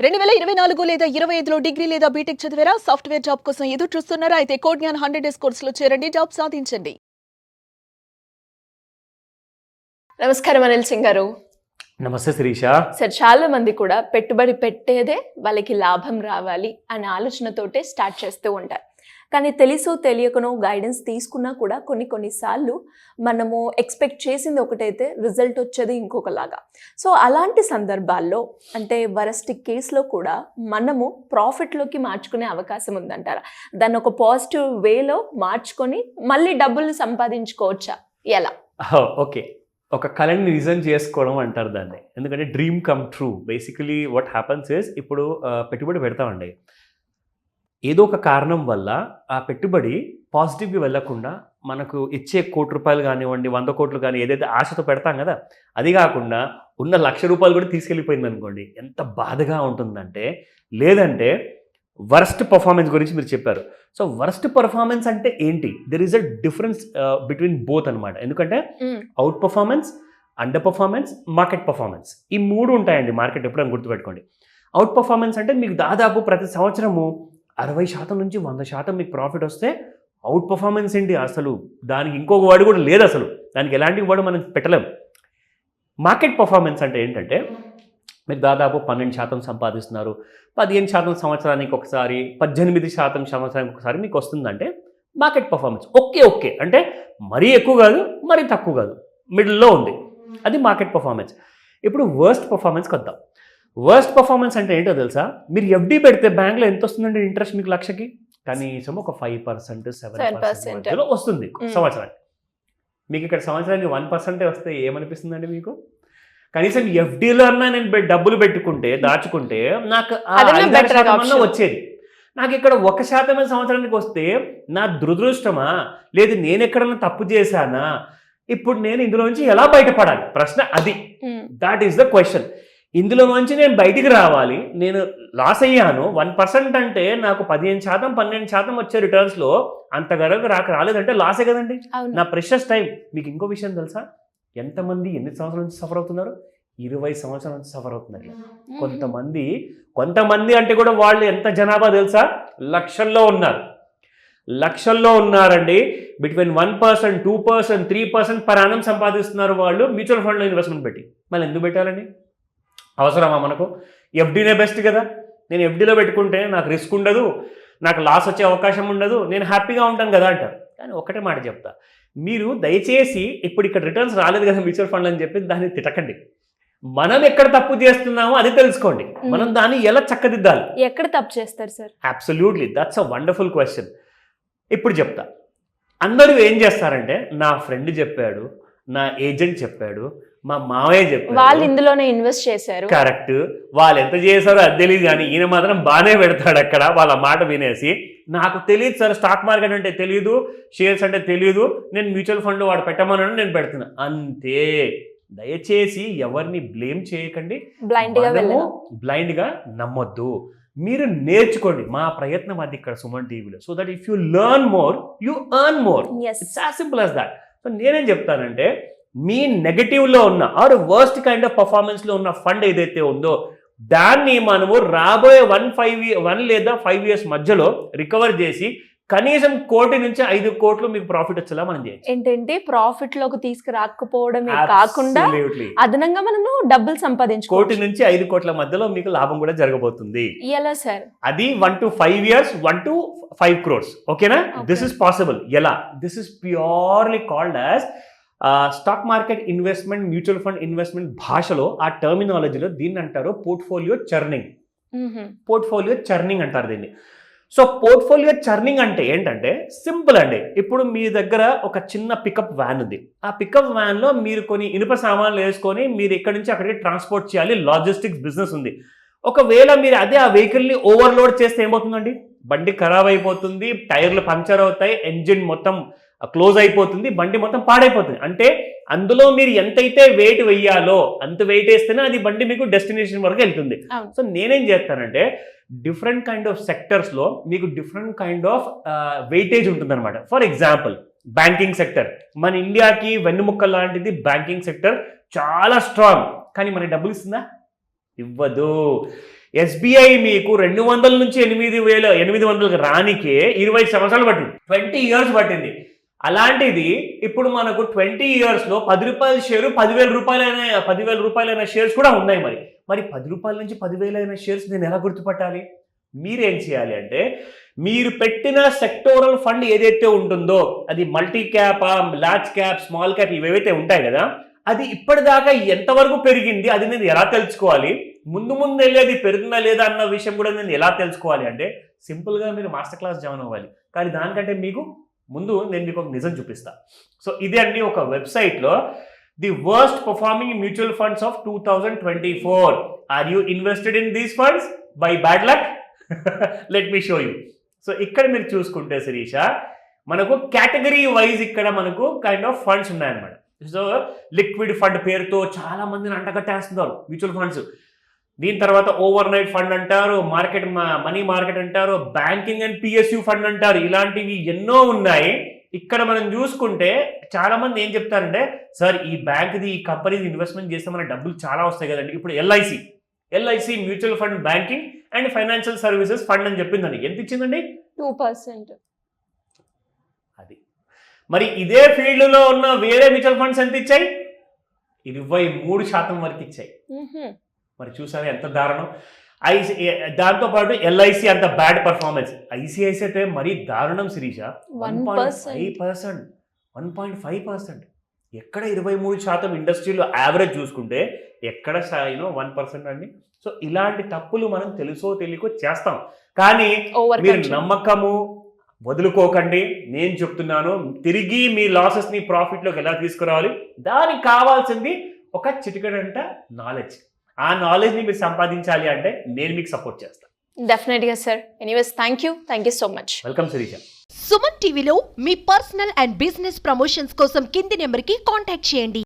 2024 లేదా 25లో డిగ్రీ లేదా బీటెక్ చదివారా? సాఫ్ట్‌వేర్ జాబ్ కోసం ఎదురు చూస్తున్నారా? అయితే కోడ్ జ్ఞాన్ 100 డేస్ కోర్సులో చేరండి. జాబ్ సాధించండి. నమస్కారం అనిల్ సింగ్ గారు. నమస్తే శిరీష. సార్, చాలా మంది కూడా పెట్టుబడి పెట్టేదే వాళ్ళకి లాభం రావాలి అనే ఆలోచనతోటే స్టార్ట్ చేస్తూ ఉంటారు. కానీ తెలుసో తెలియకనో గైడెన్స్ తీసుకున్నా కూడా కొన్నిసార్లు మనము ఎక్స్పెక్ట్ చేసింది ఒకటైతే రిజల్ట్ వచ్చేది ఇంకొకలాగా. సో అలాంటి సందర్భాల్లో అంటే వరస్ట్ కేసులో కూడా మనము ప్రాఫిట్లోకి మార్చుకునే అవకాశం ఉందంటారా? దాన్ని ఒక పాజిటివ్ వేలో మార్చుకొని మళ్ళీ డబ్బులు సంపాదించుకోవచ్చా? ఎలా? ఓకే, ఒక కళని నిజం చేసుకోవడం అంటారు దాన్ని. ఎందుకంటే dream come true. Basically what happens is, ఇప్పుడు పెట్టుబడి పెడతామండి, ఏదో ఒక కారణం వల్ల ఆ పెట్టుబడి పాజిటివ్గా వెళ్లకుండా మనకు ఇచ్చే ₹1,00,00,000 కానివ్వండి, 100 కోట్లు కానీ ఏదైతే ఆశతో పెడతాం కదా, అది కాకుండా ఉన్న ₹1,00,000 కూడా తీసుకెళ్ళిపోయింది అనుకోండి, ఎంత బాధగా ఉంటుందంటే. లేదంటే వర్స్ట్ పర్ఫార్మెన్స్ గురించి మీరు చెప్పారు. సో వర్స్ట్ పర్ఫార్మెన్స్ అంటే ఏంటి? There is a difference between both అనమాట. ఎందుకంటే out performance, under performance, market performance, ఈ 3 ఉంటాయండి మార్కెట్. ఎప్పుడైనా గుర్తుపెట్టుకోండి. అవుట్ పర్ఫార్మెన్స్ అంటే మీకు దాదాపు ప్రతి సంవత్సరము 60% నుంచి 100% మీకు ప్రాఫిట్ వస్తే అవుట్ పర్ఫార్మెన్స్ ఏంటి అసలు? దానికి ఇంకొక వర్డ్ కూడా లేదు అసలు. దానికి ఎలాంటి వర్డ్ మనం పెట్టలేం. మార్కెట్ పర్ఫార్మెన్స్ అంటే ఏంటంటే మీరు దాదాపు 12% సంపాదిస్తున్నారు, 15% సంవత్సరానికి ఒకసారి, 18% సంవత్సరానికి ఒకసారి మీకు వస్తుందంటే మార్కెట్ పర్ఫార్మెన్స్. ఓకే అంటే మరీ ఎక్కువ కాదు, మరీ తక్కువ కాదు, మిడిల్లో ఉంది, అది మార్కెట్ పర్ఫార్మెన్స్. ఇప్పుడు వర్స్ట్ పర్ఫార్మెన్స్కి వద్దాం. వర్స్ట్ పర్ఫార్మెన్స్ అంటే ఏంటో తెలుసా? మీరు ఎఫ్డీ పెడితే బ్యాంక్లో ఎంత వస్తుందండి ఇంట్రెస్ట్? మీకు లక్షకి కనీసం ఒక 5%, 7% వస్తుంది సంవత్సరానికి. మీకు ఇక్కడ సంవత్సరానికి 1% వస్తే ఏమనిపిస్తుందండి మీకు? కనీసం ఎఫ్డీలో అన్నా నేను డబ్బులు పెట్టుకుంటే, దాచుకుంటే నాకు 5% వచ్చేది. నాకు ఇక్కడ 1% సంవత్సరానికి వస్తే నా దురదృష్టమా, లేదు నేను ఎక్కడన్నా తప్పు చేశానా, ఇప్పుడు నేను ఇందులో నుంచి ఎలా బయటపడాలి? ప్రశ్న అది. That is the question. ఇందులో నుంచి నేను బయటికి రావాలి. నేను లాస్ అయ్యాను 1% అంటే నాకు 15%, 12% వచ్చే రిటర్న్స్లో అంతవరకు రాలేదంటే లాసే కదండి, నా ప్రెషస్ టైం. మీకు ఇంకో విషయం తెలుసా? ఎంతమంది ఎన్ని సంవత్సరాల నుంచి సఫర్ అవుతున్నారు? 20 సంవత్సరాల నుంచి సఫర్ అవుతున్నారు. కొంతమంది అంటే కూడా వాళ్ళు ఎంత జనాభా తెలుసా? లక్షల్లో ఉన్నారండి. బిట్వీన్ 1%, 2%, 3% పర్ యానం సంపాదిస్తున్నారు వాళ్ళు మ్యూచువల్ ఫండ్లో ఇన్వెస్ట్మెంట్ పెట్టి. మళ్ళీ ఎందుకు పెట్టాలండి? అవసరమా మనకు? ఎఫ్డీనే బెస్ట్ కదా. నేను ఎఫ్డీలో పెట్టుకుంటే నాకు రిస్క్ ఉండదు, నాకు లాస్ వచ్చే అవకాశం ఉండదు, నేను హ్యాపీగా ఉంటాను కదా అంటారు. కానీ ఒకటే మాట చెప్తా, మీరు దయచేసి ఇప్పుడు ఇక్కడ రిటర్న్స్ రాలేదు కదా మ్యూచువల్ ఫండ్ అని చెప్పి దాన్ని తిట్టకండి. మనం ఎక్కడ తప్పు చేస్తున్నామో అది తెలుసుకోండి, మనం దాన్ని ఎలా చక్కదిద్దాలి. ఎక్కడ తప్పు చేస్తారు sir? Absolutely, that's a wonderful question. ఇప్పుడు చెప్తా. అందరూ ఏం చేస్తారంటే, నా ఫ్రెండ్ చెప్పాడు, నా ఏజెంట్ చెప్పాడు, మా మావయ్య చెప్పాడు, వాళ్ళు ఇందులోనే ఇన్వెస్ట్ చేశారు. కరెక్ట్, వాళ్ళు ఎంత చేశారో అది తెలియదు, కానీ ఈయన మాత్రం బాగానే పెడతాడు అక్కడ. వాళ్ళ మాట వినేసి, నాకు తెలియదు సార్, స్టాక్ మార్కెట్ అంటే తెలియదు, షేర్స్ అంటే తెలియదు, నేను మ్యూచువల్ ఫండ్ వాడు పెట్టమన్నాను, నేను పెడుతున్నా అంతే. దయచేసి ఎవరిని బ్లేమ్ చేయకండి, బ్లైండ్గా నమ్మొద్దు. మీరు నేర్చుకోండి. మా ప్రయత్నం అది ఇక్కడ సుమన్ టీవీలో. So that if you learn more, you earn more. It's as simple as that. So నేనేం చెప్తానంటే, మీ నెగటివ్లో ఉన్న ఆర్ వర్స్ట్ కైండ్ ఆఫ్ పర్ఫార్మెన్స్లో ఉన్న ఫండ్ ఏదైతే ఉందో దాన్ని మనము రాబోయే 1 లేదా 5 years మధ్యలో రికవర్ చేసి కనీసం 1 కోటి నుంచి 5 కోట్లు మీకు ప్రాఫిట్ వచ్చేలా మనం చేయాలి. ఏంటంటే ప్రాఫిట్ లోకి తీసుకురాకపోవడమే కాకుండా అదనంగా మనము డబ్బులు సంపాదించుకోవచ్చు. 1 కోటి నుంచి 5 కోట్ల మధ్యలో మీకు లాభం కూడా జరగబోతుంది. ఎలా సార్? అది 1 to 5 years, 1 to 5 crores. ఓకేనా? This is possible. ఎలా? This is purely called as stock market investment, mutual fund investment భాషలో, ఆ టర్మినాలజీలో దీన్ని అంటారు పోర్ట్ఫోలియో చర్నింగ్. పోర్ట్ఫోలియో చర్నింగ్ అంటారు దీన్ని. సో పోర్ట్ఫోలియో చర్నింగ్ అంటే ఏంటంటే సింపుల్ అండి. ఇప్పుడు మీ దగ్గర ఒక చిన్న పికప్ వ్యాన్ ఉంది. ఆ పికప్ వ్యాన్లో మీరు కొన్ని ఇనుప సామాన్లు వేసుకొని మీరు ఇక్కడి నుంచి అక్కడికి ట్రాన్స్పోర్ట్ చేయాలి. లాజిస్టిక్స్ బిజినెస్ ఉంది. ఒకవేళ మీరు అదే ఆ వెహికల్ని ఓవర్లోడ్ చేస్తే ఏమవుతుందండి? బండి ఖరాబ్ అయిపోతుంది, టైర్లు పంక్చర్ అవుతాయి, ఎంజిన్ మొత్తం క్లోజ్ అయిపోతుంది, బండి మొత్తం పాడైపోతుంది. అంటే అందులో మీరు ఎంతైతే వెయిట్ వెయ్యాలో అంత వెయిట్ వేస్తేనే అది బండి మీకు డెస్టినేషన్ వరకు వెళ్తుంది. సో నేనేం చేస్తానంటే, డిఫరెంట్ కైండ్ ఆఫ్ సెక్టర్స్లో మీకు డిఫరెంట్ కైండ్ ఆఫ్ వెయిటేజ్ ఉంటుందన్నమాట. ఫర్ ఎగ్జాంపుల్ బ్యాంకింగ్ సెక్టర్, మన ఇండియాకి వెన్నుముక్క లాంటిది బ్యాంకింగ్ సెక్టర్, చాలా స్ట్రాంగ్. కానీ మనకి డబ్బులు ఇస్తుందా? ఇవ్వదు. SBI మీకు 200 నుంచి 8,800 రానికే 20 సంవత్సరాలు పట్టింది, 20 years పట్టింది. అలాంటిది ఇప్పుడు మనకు 20 years లో 10 రూపాయల షేరు 10,000 రూపాయలైన షేర్స్ కూడా ఉన్నాయి. మరి 10 రూపాయల నుంచి 10,000 అయిన షేర్స్ నేను ఎలా గుర్తుపట్టాలి? మీరేం చేయాలి అంటే, మీరు పెట్టిన సెక్టోరల్ ఫండ్ ఏదైతే ఉంటుందో, అది multi cap, large cap, small cap ఇవేవైతే ఉంటాయి కదా, అది ఇప్పటిదాకా ఎంతవరకు పెరిగింది అది నేను ఎలా తెలుసుకోవాలి? ముందు వెళ్ళేది పెరుగుతుందా లేదా అన్న విషయం కూడా నేను ఎలా తెలుసుకోవాలి అంటే, సింపుల్గా మీరు మాస్టర్ క్లాస్ జాయిన్ అవ్వాలి. కానీ దానికంటే మీకు ముందు నేను మీకు ఒక నిజం చూపిస్తా. సో ఇదే అండి ఒక వెబ్సైట్లో the worst performing mutual funds of 2024. Are you invested in these funds by bad luck? Let me show you. So ఇక్కడ మీరు చూసుకుంటే శిరీష, మనకు కేటగిరీ వైజ్ ఇక్కడ మనకు కైండ్ ఆఫ్ ఫండ్స్ ఉన్నాయన్నమాట. సో లిక్విడ్ ఫండ్ పేరుతో చాలా మందిని అంటగట్టేస్తున్నారు మ్యూచువల్ ఫండ్స్. దీని తర్వాత ఓవర్ నైట్ ఫండ్ అంటారు, మనీ మార్కెట్ అంటారు, బ్యాంకింగ్ అండ్ PSU ఫండ్ అంటారు. ఇలాంటివి ఎన్నో ఉన్నాయి. ఇక్కడ మనం చూసుకుంటే చాలా మంది ఏం చెప్తారంటే, సార్ ఈ బ్యాంక్ది ఈ కంపెనీది ఇన్వెస్ట్మెంట్ చేస్తే మన డబ్బులు చాలా వస్తాయి కదండి. ఇప్పుడు LIC mutual fund banking and financial services fund అని చెప్పిందండి. ఎంత ఇచ్చిందండి? 2%. అది మరి ఇదే ఫీల్డ్లో ఉన్న వేరే మ్యూచువల్ ఫండ్స్ ఎంత ఇచ్చాయి? 23% వరకు ఇచ్చాయి. మరి చూసారా ఎంత దారుణం. దాంతోపాటు LIC అంత బ్యాడ్ పర్ఫార్మెన్స్. ICICI అయితే మరీ దారుణం శిరీష, 1.5%. ఎక్కడ 23% ఇండస్ట్రీలో యావరేజ్ చూసుకుంటే ఎక్కడ 1% అండి. సో ఇలాంటి తప్పులు మనం తెలుసో తెలియకో చేస్తాం. కానీ మీరు నమ్మకము వదులుకోకండి. నేను చెప్తున్నాను, తిరిగి మీ లాసెస్ని ప్రాఫిట్లోకి ఎలా తీసుకురావాలి, దానికి కావాల్సింది ఒక చిటికెడంట నాలెడ్జ్. ఆ నాలెడ్జ్ని మీరు సంపాదించాలి అంటే నేను మీకు సపోర్ట్ చేస్తాను. డెఫినెట్గా sir. Anyways thank you so much. Welcome Sirisha. Suman టీవీలో మీ పర్సనల్ అండ్ బిజినెస్ ప్రమోషన్స్ కోసం కింది నెంబర్కి కాంటాక్ట్ చేయండి.